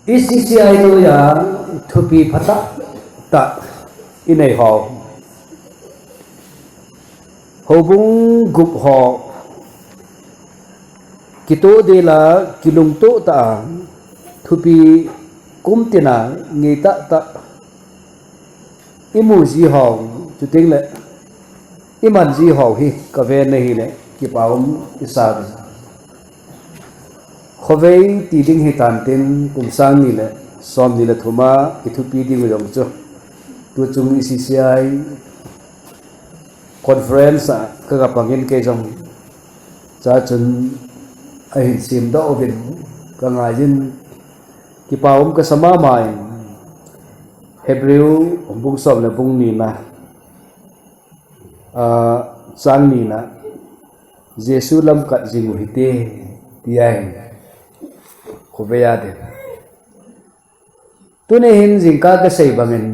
ECCI tu ya thupi phata ta inai ho hobung gup ho kito de la kilung to ta thupi kumtina ngi ta ta imu ji ho chu ting le iman ji ho hi ka ve nahi le ki paum isa khovei ti ding hi tan tin kum sang ni le som ni le thuma ithupi ding yong chu tu chung ECCI conference ka ga pangin ke jong cha chun ai sim da obin ka ngai jin ki paum ka sama mai Hebrew bung som le bung ni na sang ni na Jesu lam kat jing hi te tiai khobeya de tune hin jingka ka sei bangin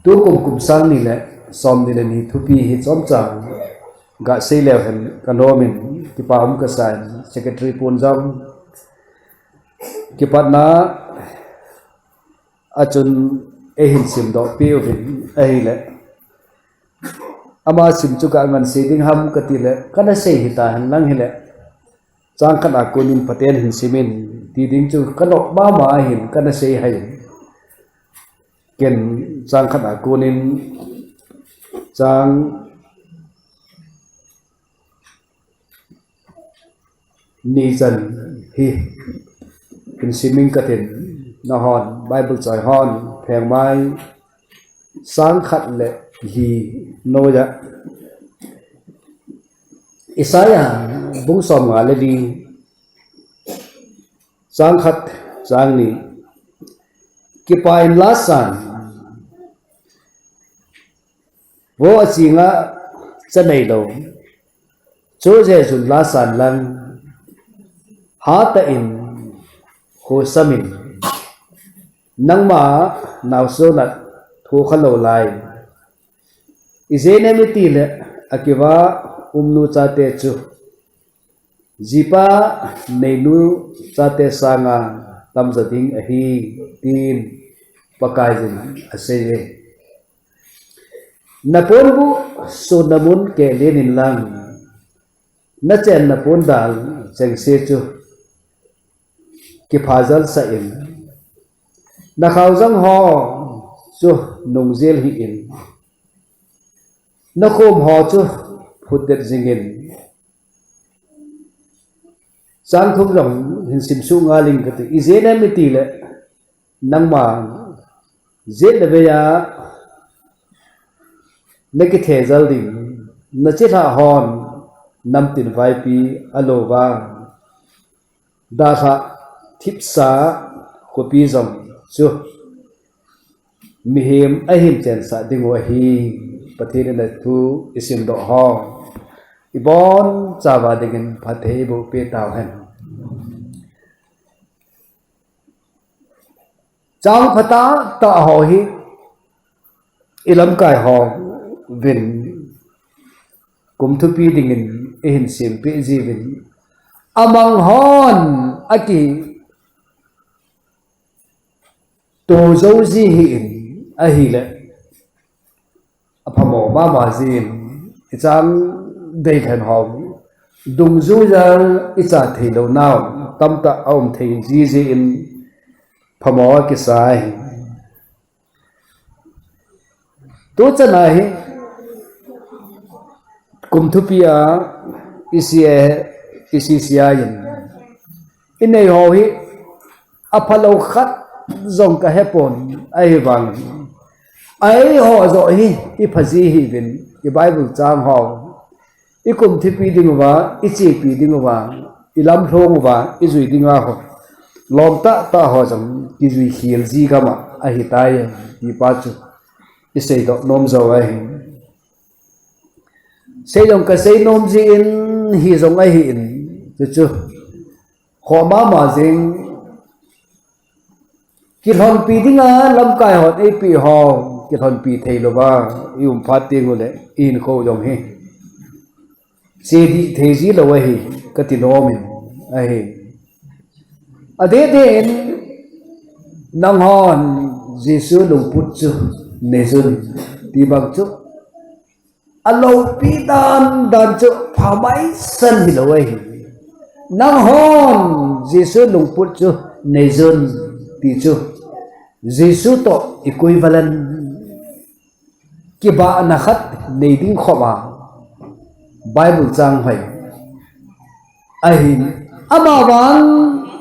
tu kum sang ni le som ni le ni thupi hi chom chang ga sei le hen kanomin ki paum ka sai secretary pun jam ki patna achun ehin sim do pi ovin ai le ama sim chu ka ngan se ding ham ka ti le kana sei hi ta han lang hi le chang kana kunin paten hin simin ti ding chu kano ma ma hin kana sei hai ken chang kana kunin chang ni jan hi kin simin ka tin na hon bible chai hon pheng mai sang khat le hi no ya Isaiah bung som nga le di sang khat sang ni ki pain la san wo chi nga cha nei lo cho je jun la san lang ha ta in ho samin nang ma naw so na thu khalo lai izenemiti le akiwa umnu chate chu jipa neinu chate sanga tamjading ahi tin pakai jin aseye napon bu so namun ke lenin lang na chen napon dal cheng se chu ki phajal sa in na khaw jang ho chu nungzel hi in na khom ho chu phutet jingin sang thum rong hin sim su nga ling ka ti izena mi ti le nang ma zet le ya ne ki the jal ding na che tha hon nam tin vai pi alova da tha thipsa ko pi jong chu mihim ahim chen sa ding wa hi pathine na thu isim do ho ibon chawa dingin phathe bo pe taw hen chang phata ta ho hi ilam kai ho vin kum thu pi dingin ehin sim pe ji vin amang hon aki to zo ji hi in ahi le aphamo ma ma jin ichang dei khan hom dung zu ja icha thilo naw tamta om thei ji ji in phamo ki sai to chana hi kumthupia isia yin inei ho hi aphalo khat zong ka hepon ai bang ai ho zo hi i phaji hi bin i bible chang ho i kum thi pi ding wa i chi pi ding wa i lam thlong wa i zui ding wa ho lom ta ho jam ki zui khil ji ka ma a hi tai i pa chu i sei do nom zo ai sei dong ka sei nom ji in hi zong ai hi in chu kho ma jing ki thon pi dinga lam kai hot ai pi ho ki thon pi thei lo ba yum phat ti ngule in ko jong he se di thei ji lo hi ka ti no min ai ade den nang hon Giêsu lung put chu nezun ti bang chu alo pi dan chu phamai san hi lo ai nang hon Giêsu lung put chu nezun ti chu Giêsu to equivalent ki ba na khat nei ding khoma Bible chang hai ai ama wang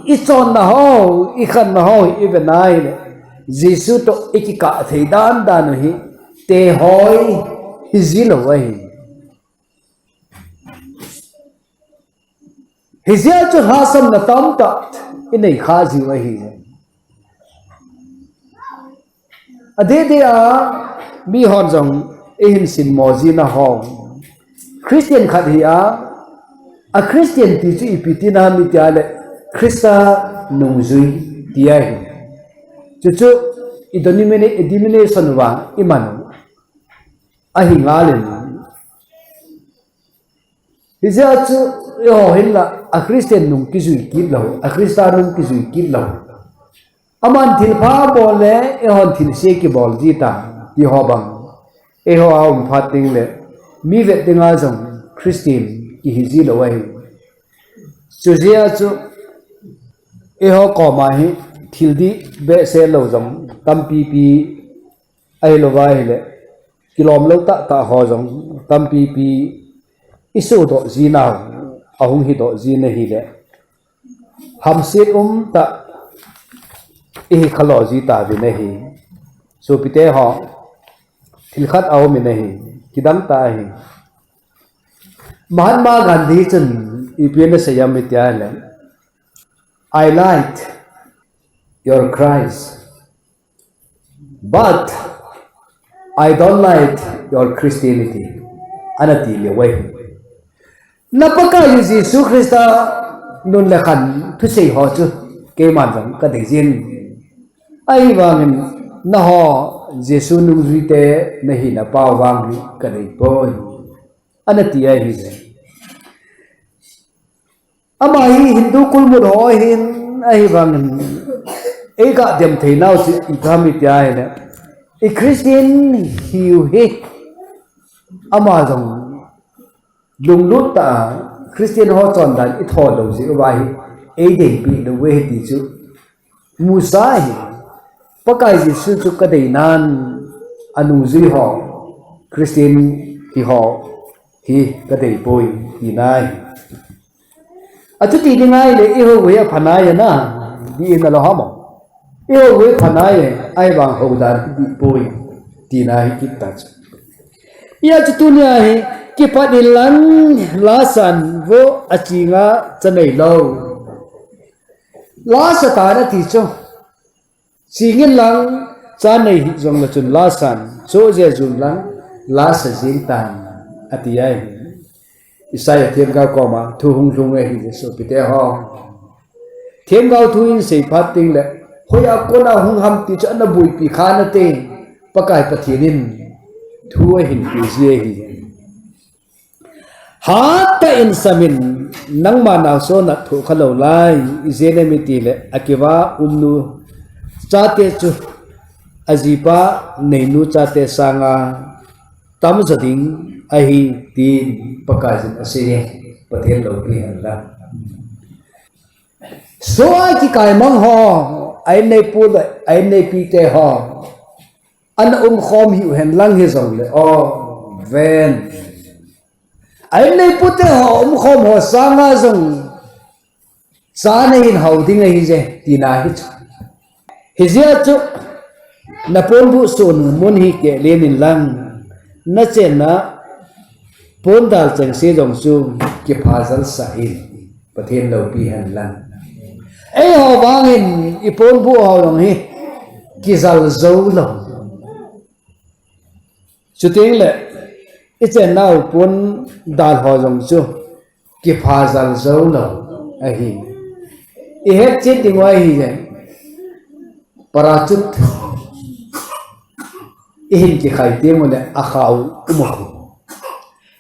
i chon na ho i khan na ho i benai le Giêsu to ikika thei dan dan hi te hoi hi zilo wai hi zia chu ha sam na tam ta in nei kha ji wai hi ade de a mi hon jong ehin sin moji na ho Christian khat hi a Christian ti chu ipitina mi tia le Christa nungzui tia hi chu denomination wa imanu ahi ngalen hizia chu yo hilla a Christian nung ki zui ki lo a Christa nung ki zui ki lo aman thil pha bol le e hon thil se ki bol ji ta ti ho bang e ho aum phating le mi ve tinga jong Christian ki hi ji lo wai chu zia chu e ho ko ma hi thil di be se lo jong tam pi pi ai lo vai le kilom lo ta ho jong tam pi pi isu do ji na ahung hi do ji na hi le ham sit ta e khalo ji ta bi na hi so pite ho thil khat au mi na hi kidam ta hi Mahatma Gandhi chun ipena sayam mitya le I liked your cries but I don't like your Christianity anati le wai napaka Yesu Christa nun le khan thu sei ho chu ke man jang ka de jin ai wangin na ho Jesu nung zui te nahi na pa wang ka dei poi anati ai hi ama hi Hindu kulmud ho hin ai wangin e ga dem thei nau chi ikami tia ne e Christian hiu he ama jong lung lut ta Christian ho chon dan i tho lo ji wa hi e dei pi the way ti chu musai pakai ji su chu ka dei nan anu ji ho Christian ki ho hi ka dei poi hi nai atu ti dingai le e ho we phanai na di na lo ha mo e ho we phanai ai bang ho dar di poi ti na hi ki ta ya chu tu nya hi ki padilan la san vo achinga chanei lo la sa ta na ti cho singin lang cha nei jong la chun la san so je jun lang la sa jing tan atiai Isaiah thiên cao có mà thu hung rung ấy thì số bị té ho thiên cao thu in sei phát tinh lệ hồi à con nào hung ham thì cho nó bùi bị khá nó tê bắt cái bắt thiên in thu ấy hình bị gì ấy hata in samin nang mà nào số nát thu khá lâu lại izene mi tì lệ akiva nu cha te chu azipa nei nu cha te sanga tam zading ahi tin pakajin asire pathen lo pi hanla so ai ki kai mang ho ai nei pu le ai nei pi te ho an khom hi hen lang he zong le o ven ai nei pu te ho khom ho sanga zong sa nei in hau ding hi je tina hi zia chu na pon bu sun mun hi ke lenin lang na chen na pon dal chang se dong su ki phazal sahil pathen lo pi han lan e ho wangin I pon bu ho dong hi ki zal zo lo chuting le I chen nau pon dal ho dong su ki phazal zo lo a hi I het chit ding wai hi je parachut ihin ki khai te mo le a khau umo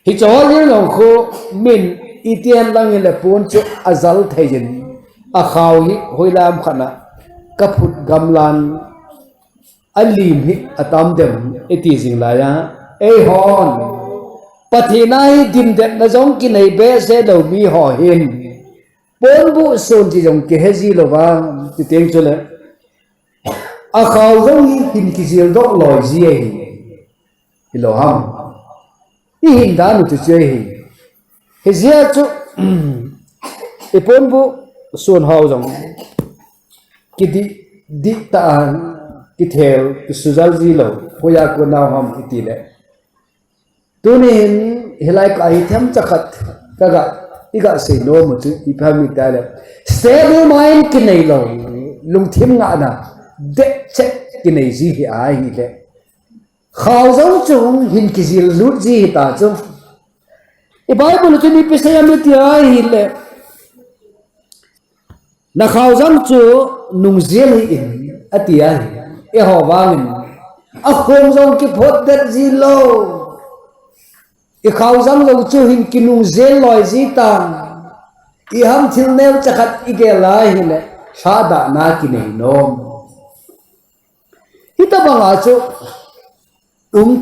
hi chol ye long kho min itian lang ile pun chu azal thejin a khaw hi hoilam khana kaput gamlan alim hi atam dem eti jing la ya ei hon pathinai dim det na jong ki nei be se lo mi ho hin pon bu son ji jong ke heji lo ba ti teng chule a khaw jong hi hin ki jil dok loi ji ei hi lo ham hi hin da nu tu che hi he zia chu e pon bu son hau jong ki di ta ki thel ki sujal ji lo hoya ko naw ham iti le tunin hilai ka hi them chakhat kaga iga se no mu chu I phami ta le stable mind ki nei lo lung thim nga na de che ki nei ji hi ai hi le khaw zong chung hin ki zil lut ji ta chu e bible chu ni pise ya mi ti ai hi le na khaw zong chu nung zel hi in atia hi e ho wangin a khom zong ki phot det ji lo I khaw zong lo chu hin ki nung zel loi ji tan I ham thil neu chakhat I ge la hi le sha da na ki nei nom hi ta banga chu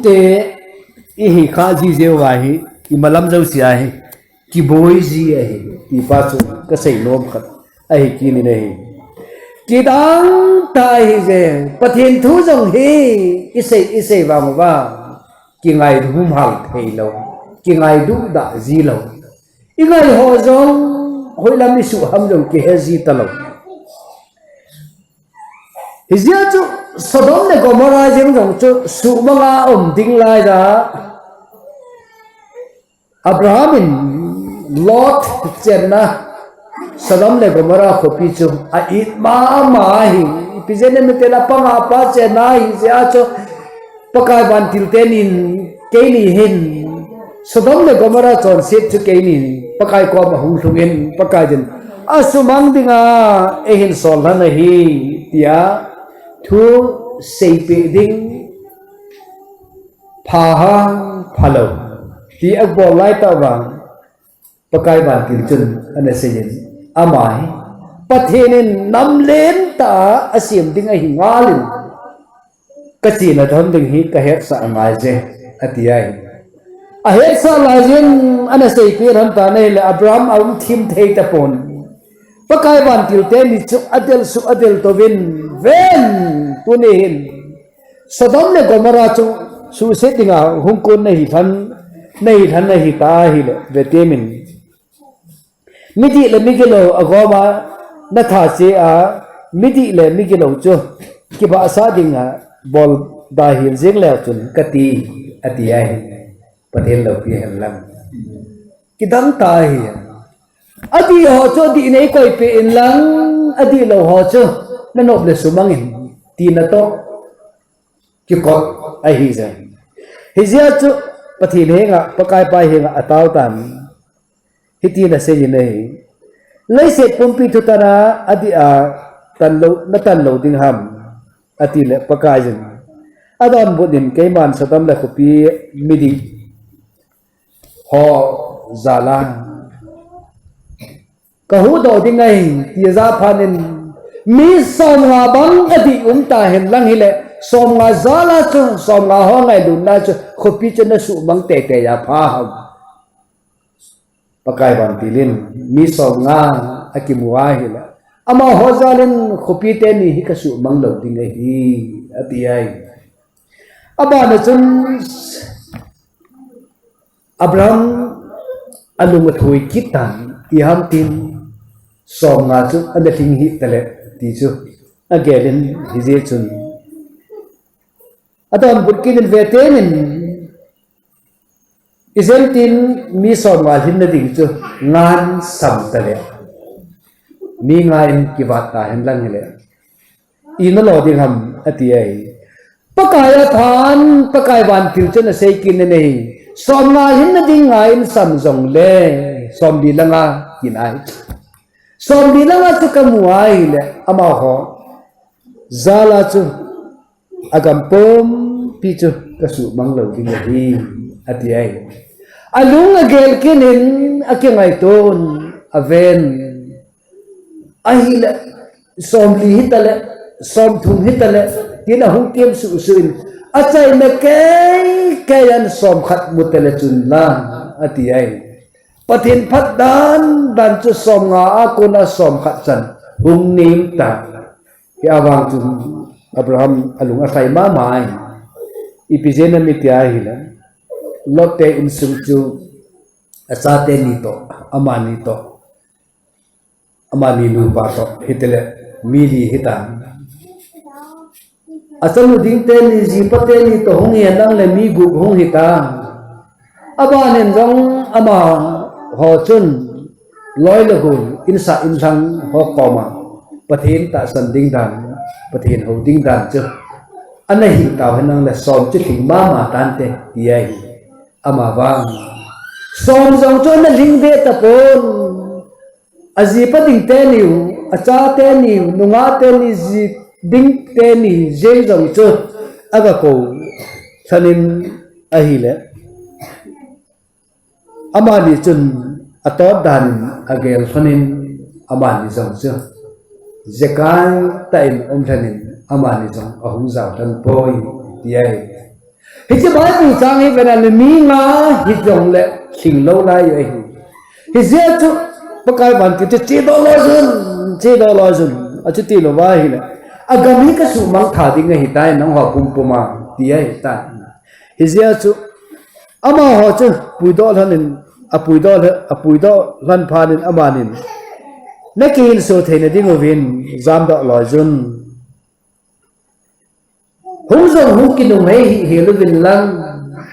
te I hi kha ji je wa hi I malam zo sia hi ki boy ji hi ki pa chu ka sei nom khat ai ki ni nei ki dang tai je pathin thu jong hi isei wa ma ba ki ngai dhum hal thei lo ki ngai du da ji lo I ngai ho jong hoi lam ni su ham jong ki he ji ta lo hizia chu Sodom ne Gomorrah jeng jong chu su manga ding lai da Abraham in Lot chen na Sodom ne Gomorrah ko pi chu a it ma hi pizene me tela panga pa che na hi ja chu pakai ban til tenin keini hin Sodom ne Gomorrah chon set chu keini pakai ko ma hu hlungin pakai jin asumang dinga ehin sol na hi tia thu seipe ding pha ha phalo ti akbo lai ta wang pakai ban til chun ana seyin amai pathenin nam len ta asim ding a hi ngalin kachi na thon ding hi ka het sa ngai je atiai a het sa la jin ana seipe ram ta nei le Abraham aum thim thei ta pon pakai ban til te ni chu adel to win ven tunin Sodom ne Gomorrah chu su se dinga hungkon nei than nei ta hi le vetemin midi le migelo agoma na tha che a midi le migelo chu ki ba sa dinga bol da hil jeng le chun kati atiai patel lo pi helam ki dang ta hi adi ho cho di nei koi pe in lang adi lo ho cho na nop le sumangin ti na to ki ko ai hi ja hi ja chu pathi le nga pakai pai he nga ataw tan hi ti na se ni nei lai se pompi tu tara adi a tan lo ding ham ati le pakai jin adon bodin keiman Sodom le khopi midi ho zala kahu do ding ai ti za phanin mi som nga bang adi ta hen lang hi le som nga zala chu som nga ho ngai dun na chu khopi chen na su bang te ya pha ha pakai ban tilin mi som nga akimuwa hi le ama ho zalin khopi te ni hi ka su bang lo ding ai hi ati ai aba na chun Abraham alung thui kitan ti ham tin som nga chu anda thing hi tale ti chu agelin hi je chun adon burkin vetenin isentin mi som nga hin na ding chu ngan sam tale mi ngain ki bata hen lang hele ina lo ding ham ati ai pakaya than pakai ban til chen sei kin nei som nga hin na ding ngain sam jong le som di langa kinai som di langa chu kamuai le ama ho zala chu agam pom pi chu kasu manglo ding hi ati ai alung agel kinin akingai ton aven ahila somli hitale som thum hitale tina hung kiem su suin achai na kayan som khat mutele chun la ati ai pathin phat dan chu som nga akuna som khat chan hung nim ta ki awang chun Abraham alung asai ma mai ipizena mitia hila lotte insung chu asate nito amani lu ba to hitele mili hitan asalu ding te ni ji pate ni to hong ya nang le mi gu hong hita abanen jong ama ho chun loi le hu insa insang ho koma pathin ta san ding dan pathin ho ding dan chu anai hi ta hanang le som chi thing ma tan te tiai ama wang som jong chon na ling de ta pon azi pa ding te ni acha te ni nunga te ni ji ding te ni je jong chu aga ko sanin ahile amani chun ato dan agel sanin amani jong chu zekai ta in thanin amani jong ahung zaw tan poi tiai hi che bai bu chang hi bena le mi nga hi jong le sing lo lai hi hi je chu pakai ban ki che do lo jun a chu ti lo wa hi le agami ka su mang tha ding hi tai nang ho pum puma tiai ta hi je chu ama ho chu pui do hanin apui do lan phanin amanin nakin so theina ding ovin zam do lo jun hung zong hung ki nung hei hi lu vin lang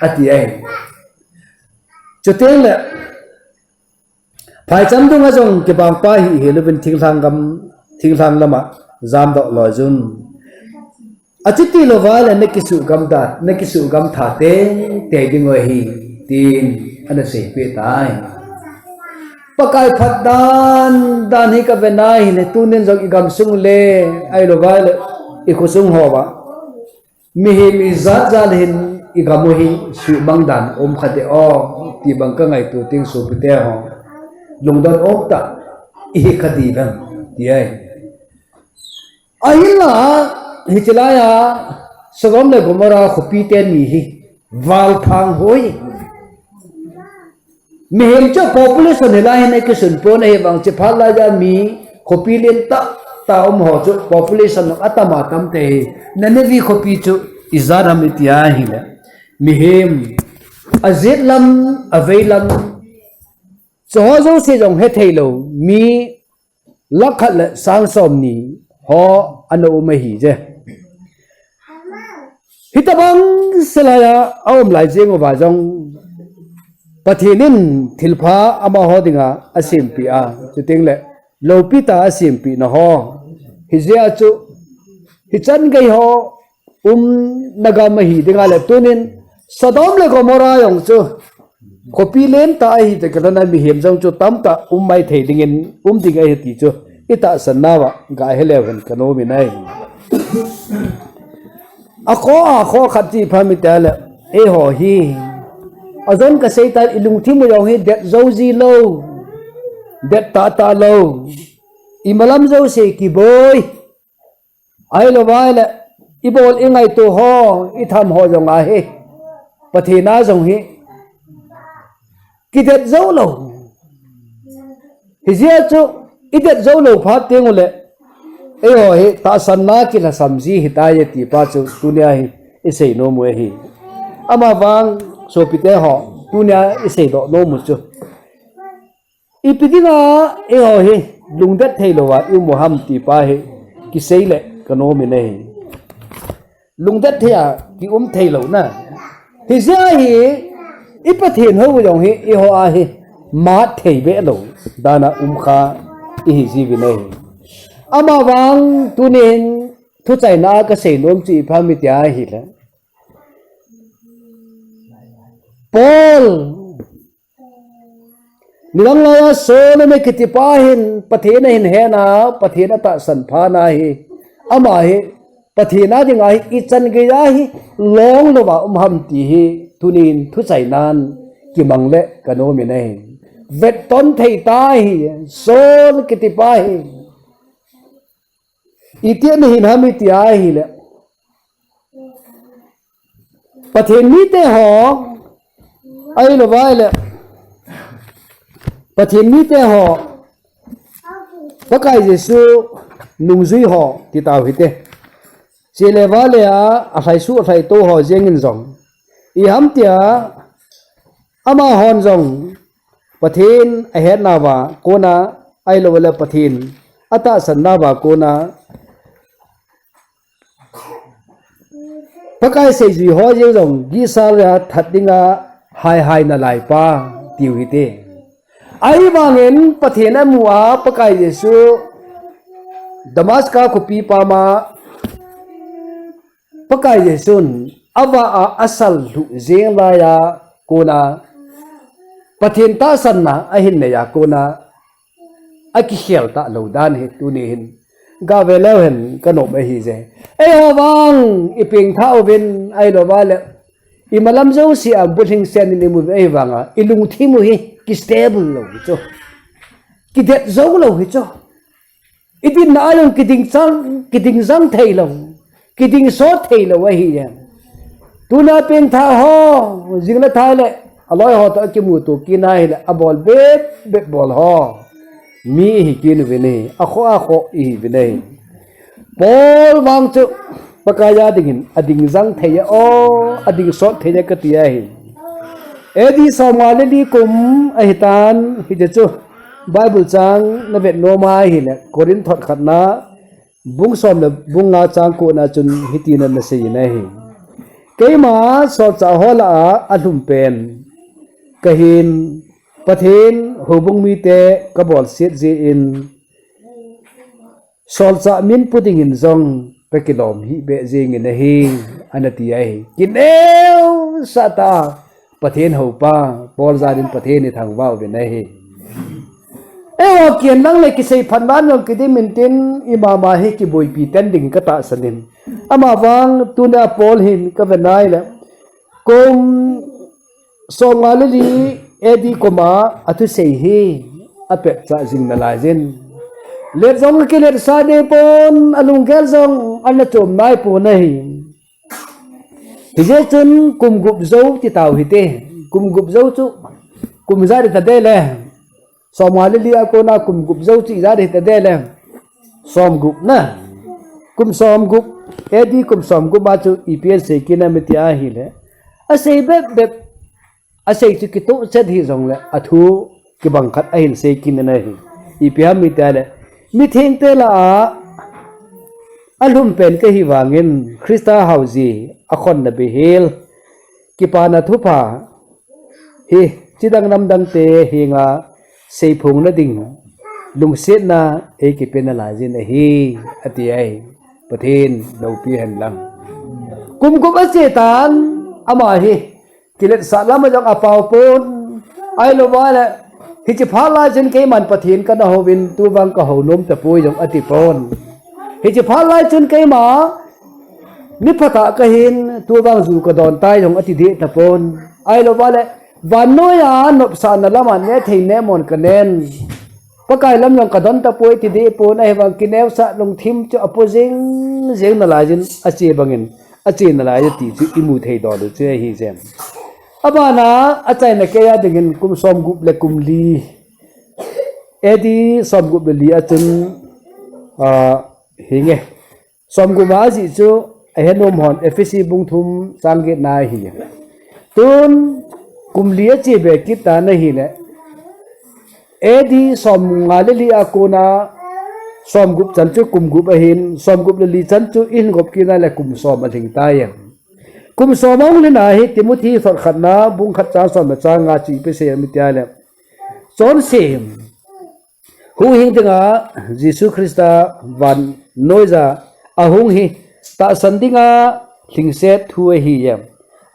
ati ai chu teng le phai cham dung a jong ke bang pa hi lu vin thing thang lama zam do lo jun achiti lo wala nakisu gam tha te ding hi tin ana se pe tai pakai phat dan hi ka benai ne tunen jong igam sung le ai lo wala I khusung ho ba mi hi mi za hin igamu hi su bangdan khate o ti bang ka ngai tu ting su pite ho lungdon ta I khadi bang ti ai ahila hicilaya sagom le gomara khopi te ni hi wal phang hoi mi hem cha population la hin ke sun po ne bang che phala ja mi khopi len ta ho chu population atama tam te nanevi khopi chu izara mitia hi le mi hem azit lam availam so zo se jong he thailo mi lakhat le sang som ni ho ano ma hi je hitabang selaya awm lai jeng wa jong pathinin thilpha ama ho dinga asim pi a chuting le lopita asim pi na ho hizia chu hichan gai ho naga ma hi dinga le tunin sadom le gomora yong chu kopi len ta hi te kalana mi hem jong chu tamta mai thei dingin dinga hi ti chu ita sanawa ga heleven kano mi nai ako khati phami tale e ho hi azon ka seita ilung thimu yong hi det zoji lo det ta lo imalam zo se ki boy ai lo wala ibol ingai to ho itham ho jong a he pathina jong hi ki det zo lo hi zia chu idet zo lo phat tengule e ho he ta sanna ki la samji hitayati pa chu tunia hi isei no mu hi ama wang so pite ho tunia isei do no mu chu ipidina e ho he lungdat thailo wa u moham ti pa he ki seile kano mi nei lungdat thia ki thailo na hi ja hi ipathen ho yong hi e ho a hi ma thei be lo dana kha I ji vi nei ama wang tunin thu chai na ka sei nom chi phami tia hi la Paul nilang la so na me kiti pa hin pathena hin he na pathena ta san pha na hi ama hi pathena ding ai I chan ge ya hi long lo ba ham ti hi tunin thu chai nan ki mangle kano mi nei vet ton thei tai sol kiti pai itian hin hami ti ai hi le pathen mi te ho ai lo vai le pathen mi te ho pakai jesu nungzui ho ti tau hi te si le va le a khai su khai to ho jengin zong I ham tia ama hon zong pathin a het na wa kona ai lo wala pathin ata san na wa kona pakai se ji ho je zong gi sa ya thatinga hai na lai pa tiu hi te ai wangin pathin a muwa pakai jesu damaska ko pi pa ma pakai jesun awa a asal lu zeng la ya kona pathin ta san na a hin ne ya kona a ki khel ta lo dan he tu ni hin ga ve lo hen ka no ba hi je e awang iping thau bin ai lo ba le I malam zo si a buthing sen ni mu e wanga ilung thi mu hi ki stable lo cho ki det zo lo hi cho idin na ayong kiting zang thei lo kiting so thei lo wa hi ya tu na ping tha ho jingla thai le aloi ho to ki mu tu ki na hi le abol be bol ho mi hi ki nu ve ne a kho I ve ne bol wang chu pakaya dingin ading zang thei o ading so thei ka ti ai edi samale li kum a hitan hi de chu Bible chang na vet no mai hi le korin thot khat na bung som le bung nga chang ko na chun hitin na se na hi keima so cha hola adum pen kahin pathin hobung mi te kabol set je in sol cha min puting in zong pe kilom hi be jing in hi anati ai kineu sata pathin ho pa bol za din pathin ni thang wau be na hi ewa kian lang le ki sei phanban yong ki di mintin imama hi ki boi pi tending ka ta sanin ama wang tuna pol hin ka venai le kom so ngalali edi koma atu sei hi ape cha jing na la jin le zong ki le sa de pon alung gel zong an chom nai pu nei ti je chun kum gup zo ti tau hi te kum gup zo chu kum za de ta de le Somali li ako na kum gup zo chi za de ta de le som gup na kum som gup edi kum som gup ma chu ipn se kina metia hi le asei be asei chu ki to chet hi zong le athu ki bang khat a hin se kin na hi ipm mi ta le mi theng te la alum pen ke hi wangin Krista hauji akhon na be hel ki pa na thu pa hi chidang nam dang te hi nga sei phung na ding lung set na e ki pen la jin hi ati ai pathin do pi han lang kum kum a chetan ama hi kilet salam jong apau pon ai lo wala hi chi phala jin ke man pathin ka na hovin tu wang ka ho nom ta pui jong ati pon hi chi phala jin ke ma ni phata ka hin tu wang zu ka don tai jong ati de ta pon ai lo wala vanoya nop sa na laman ne thei ne mon kanen pakai lam long kadon ta poi ti de pon ai wang kinew sa long thim chu opposing jeng na la jin ache bangin ache na la ya ti chu imu thei do lu che hi jem abana achai na ke ya dingin kum som gup le kum li edi som gup li achun hinge som gu ma ji chu a henom hon fc bung thum changge na hi tun kum lia che be kita na hi le edi som ngaleli akona som gup chan chu kum gup a hin som gup li chan chu in gop kina le kum som a thing ta ya kum som ong le na hi timothy sor khatna bung khat cha som cha nga chi pe se mi tia le son sem hu hing tinga Jesus Christa van noiza ahung hi ta sandinga thingset thu hi ya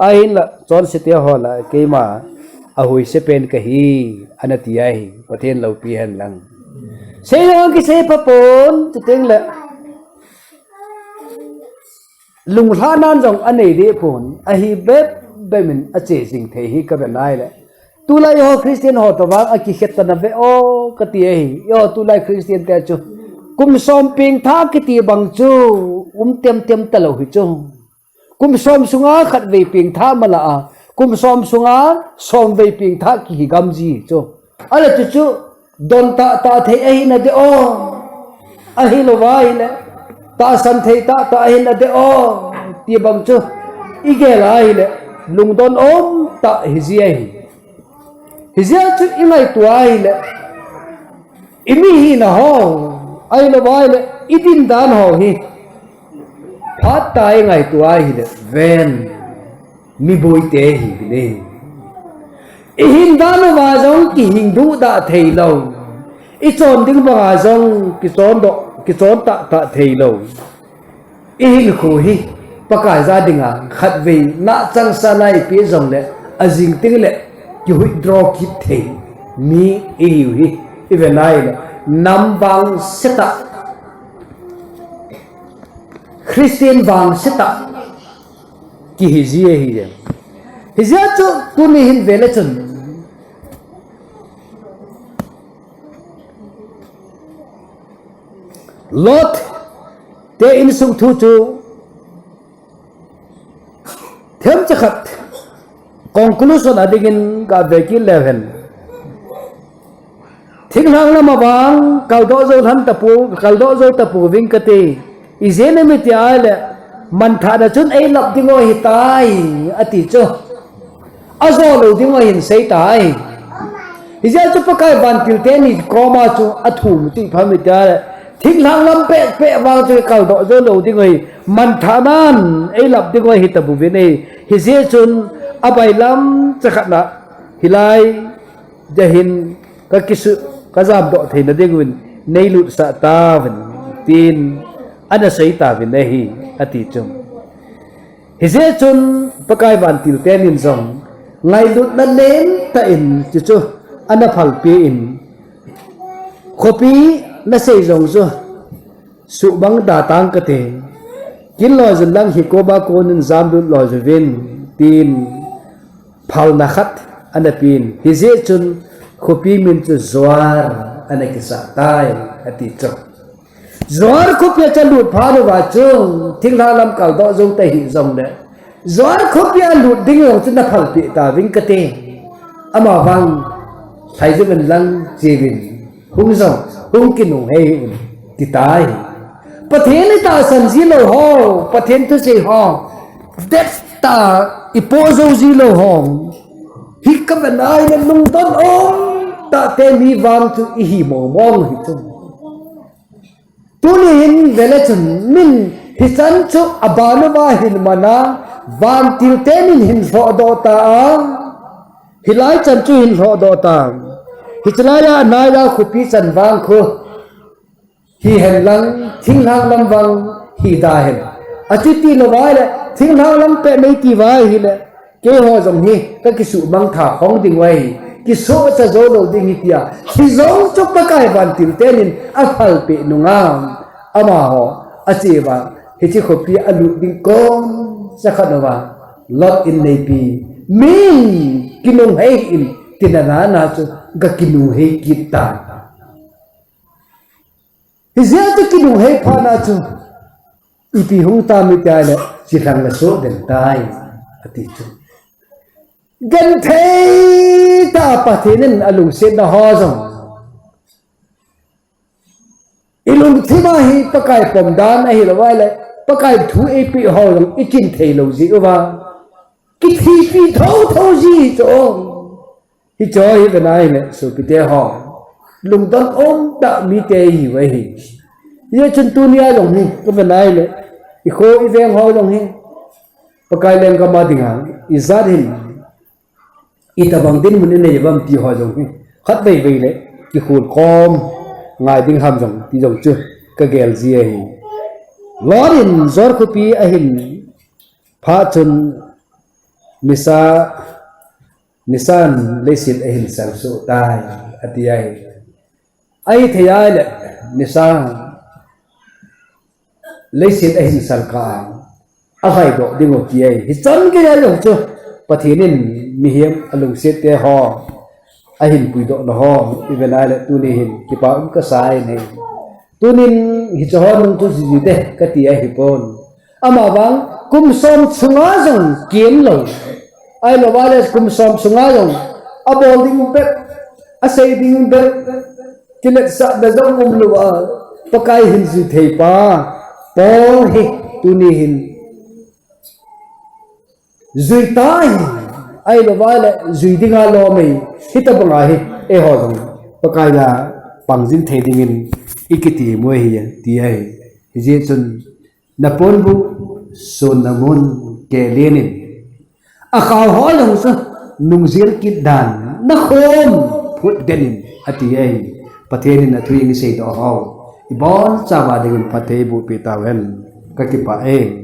ahin la chon se te hola keima ahui se pen ka hi anati ai pathen lo pi han lang se lo ki se papon tuteng la lung tha nan jong anei de phon a hi be min a che sing the hi ka benai le tu lai ho Christian ho to wang aki khet na ve o kati ai yo tu lai Christian te chu kum som ping tha kiti bang chu tem tem talo hi chu kum som sunga khat ve ping tha mala a kum som sunga som ve ping tha ki gam ji chu ala chu chu don ta the ai na de o a hi lo vai le ta san thei ta ai na de o ti bang chu ige lai le lung don om ta hi ji ai hi ji chu ingai tu ai le imi hi na ho ai lo vai le idin dan ho hi phát tai ngày tu ai hi le ven mi boi te hi le i hin dan wa jong ki hin du da thei lo i chon ding ba jong ki chon ta thei lo i hin khu hi pakai gia đình à khát về nã trăng sa này phía dòng lệ à dình tiếng lệ ki hui draw kip thei mi i hiu hi i về này là nam vang seta Christian vang seta ki hizia chu tu ni hin vele chun Lot te in sung thu chu thêm chắc khát conclusion adingin ka veki level thing lang na mawang kaldo zo tapu ving kati izene mi ti ale man tha da chun ei lap dingo hi tai ati chu azo lo dingo hin sei tai izia chu pakai ban til te ni koma chu athum ti phami ta thing lang lam pe wang chu kaldo zo lo dingo hi man tha nan ei lap dingo hi tapu vi nei hi je chun abai lam chakhat na hilai jahin ka kisu ka jam do theina dingwin nei lut sa ta vin tin ana sei ta vin nei ati chum hi je chun pakai ban til tenin zong ngai lut na nen ta in chu chu ana phal pi in khopi na sei zong zo su bang da tang ka te kin lo zan lang hi ko ba ko nin zam lut lo vin tin phal na khat ana pin hi je chun khopi min chu zwar ana ki sa tai ati chok zwar khopi cha lut pha do wa chu thing la lam kal do zo te hi zong de zwar khopi lut ding lo chu na phal pi ta wing ka te ama wang thai ju ben lang je win hung zong hung ki nu he ti tai pathen ta san ji lo ho pathen tu se ho that ta ipozo ji lo hong hi ka banai na nung ton om ta te mi wang tu i hi mo mong hi tu tu ni hin vele chun min hi chan chu abanu ba hin mana van til te nin hin ro do ta hi lai chan chu hin ro do ta hi chlaya na ya khupi chan wang khu hi hen lang thing hang lam wang hi da hen ati ti lo wai le thing hang lam pe nei ti wai hi le ke ho jong hi ka ki su bang tha khong ding wai ki so cha zo lo ding hi tia ki zo chok pa kai ban til tenin a phal pe nunga ama ho a che ba hi chi khopi alu ding kon sa khanawa lot in nei pi min kinung hai in tinana na chu ga kinu he kita hi zia tu kinu he pha na chu ipi hung ta mi ta le chi thang la so den tai ati chu gan thei ta pathinin alung se na ho jong ilung thima hi pakai pom dan a hi lawai le pakai thu e pi ho jong ikin thei lo ji wa ki thi pi tho ji cho hi cho hi banai le so pi te ho lung don om ta mi te hi wa hi ye chun tu nia jong hi ko banai le i kho i veng ho jong hi pakai leng ka ma ding ha i zat hin ita bang din mun ne bam ti ho jong hi khat bei bei le ki khul khom ngai ding ham jong ti jong chu ka gel ji hi lorin zor ko pi a hin pha chun nisan lesin a hin sang so tai ati ai thaya le nisan lesin a hin sal ka a hai do ding o ti ai hi chan ke ya jong chu ปะทีนินมีเฮียมอลุงเสตเตฮออาหินปุยดอกละฮออีเวลาละตุนิหินกิปาอุกสายนี่ตุนินหิจฮอนุตุจิเดกติอาหิปอนอามาบังกุมสมสุงาจงเกียนลงไอละวาเลกุมสมสุงาจงอาบอลดิงเบ็ดอาเซดิงเบ็ดกิเลสะเบจงอุมลัวปะกายหินสิเทปาปองหิตุนิหินzui tai ai lo wala zui dinga lo mai hita banga hi e ho dong pakai la pangjin theding in ikiti mo hi ya ti ai je chun napon bu son namun ke lenin a khaw ho long sa nungzir ki dan na khom phut denin ati ai pathenin athuing sei do ho ibon chawa ding pathe bu pitawen ka ki pa e